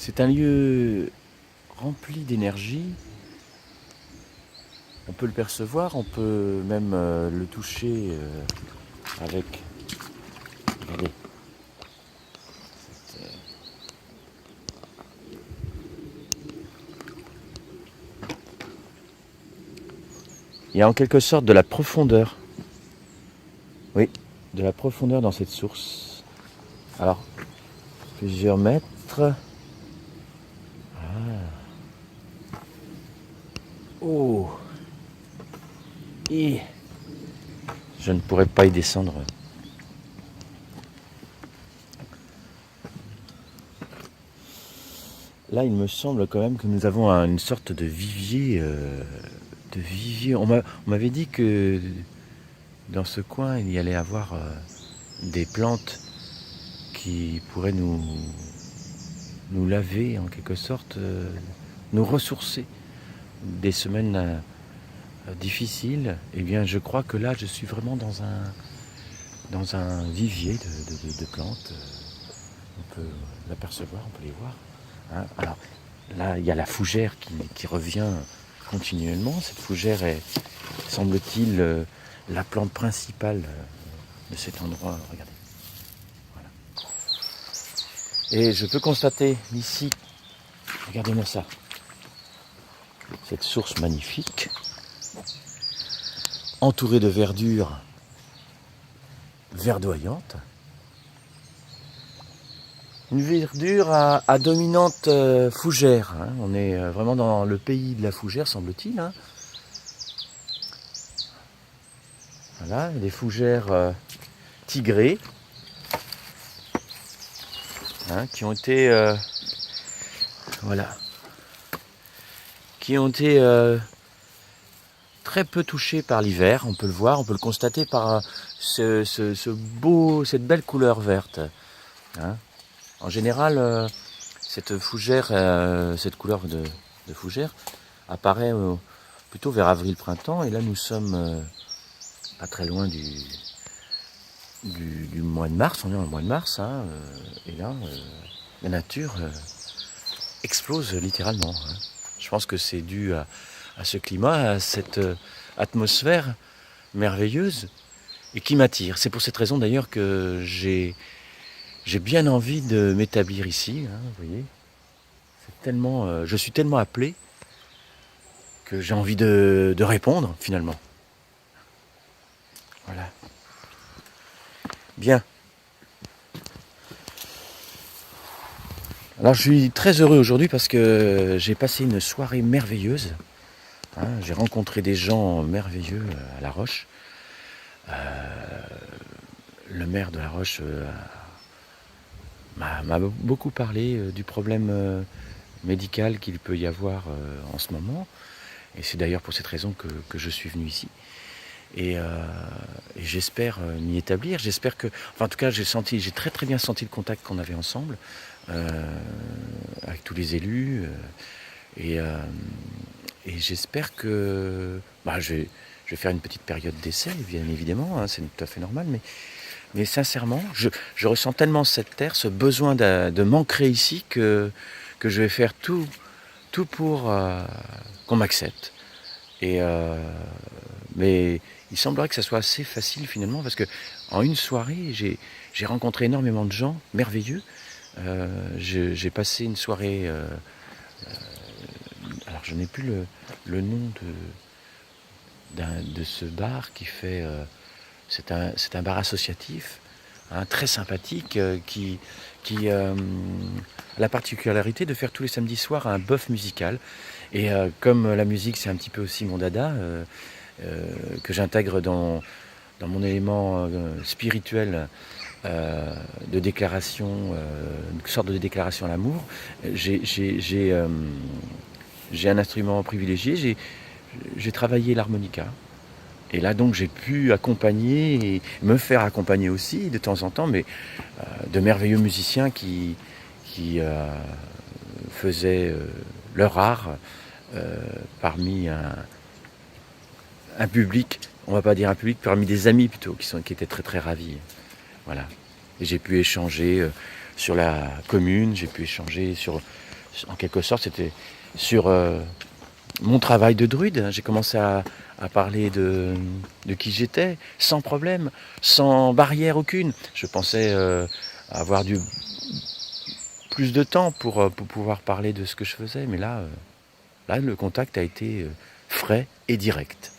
C'est un lieu rempli d'énergie. On peut le percevoir, on peut même le toucher avec... Regardez. Il y a en quelque sorte de la profondeur. Oui, de la profondeur dans cette source. Alors, plusieurs mètres. Oh. Et je ne pourrais pas y descendre. Là, il me semble quand même que nous avons une sorte de vivier. On m'avait dit que dans ce coin, il y allait avoir des plantes qui pourraient nous laver en quelque sorte, nous ressourcer des semaines difficiles. Eh bien, je crois que là, je suis vraiment dans un vivier de plantes. On peut l'apercevoir, on peut les voir. Hein. Alors là, il y a la fougère qui revient continuellement. Cette fougère est, semble-t-il, la plante principale de cet endroit. Regardez. Voilà. Et je peux constater ici, regardez-moi ça, cette source magnifique, entourée de verdure verdoyante. Une verdure à dominante fougère. Hein. On est vraiment dans le pays de la fougère, semble-t-il. Hein. Voilà, des fougères tigrées hein, qui ont été très peu touchées par l'hiver. On peut le voir, on peut le constater par cette belle couleur verte. Hein. En général, cette fougère, cette couleur de fougère apparaît plutôt vers avril-printemps. Et là, nous sommes pas très loin du mois de mars. On est en mois de mars. Hein, et là, la nature explose littéralement. Hein. Je pense que c'est dû à ce climat, à cette atmosphère merveilleuse et qui m'attire. C'est pour cette raison d'ailleurs que j'ai bien envie de m'établir ici, hein, vous voyez. C'est tellement, je suis tellement appelé que j'ai envie de répondre finalement. Voilà. Bien. Alors je suis très heureux aujourd'hui parce que j'ai passé une soirée merveilleuse. Hein, j'ai rencontré des gens merveilleux à La Roche. Le maire de La Roche m'a beaucoup parlé du problème médical qu'il peut y avoir en ce moment. Et c'est d'ailleurs pour cette raison que je suis venu ici. Et j'espère m'y établir. J'espère que, enfin, en tout cas, j'ai très très bien senti le contact qu'on avait ensemble avec tous les élus. Et j'espère que je vais faire une petite période d'essai, bien évidemment, hein, c'est tout à fait normal, mais sincèrement, je ressens tellement cette terre, ce besoin de m'ancrer ici que je vais faire tout pour qu'on m'accepte. Mais il semblerait que ça soit assez facile finalement, parce que en une soirée, j'ai rencontré énormément de gens merveilleux. J'ai passé une soirée... alors je n'ai plus le nom de ce bar qui fait... c'est un bar associatif, hein, très sympathique, qui a la particularité de faire tous les samedis soirs un bœuf musical. Et comme la musique c'est un petit peu aussi mon dada, que j'intègre dans mon élément spirituel de déclaration, une sorte de déclaration à l'amour, j'ai un instrument privilégié, j'ai travaillé l'harmonica. Et là donc j'ai pu accompagner et me faire accompagner aussi de temps en temps, mais de merveilleux musiciens qui faisaient leur art parmi un public, on va pas dire un public, parmi des amis plutôt, qui étaient très très ravis. Voilà. Et j'ai pu échanger sur la commune, j'ai pu échanger sur en quelque sorte, c'était sur mon travail de druide. J'ai commencé à parler de qui j'étais, sans problème, sans barrière aucune. Je pensais avoir plus de temps pour pouvoir parler de ce que je faisais, mais là, le contact a été frais et direct.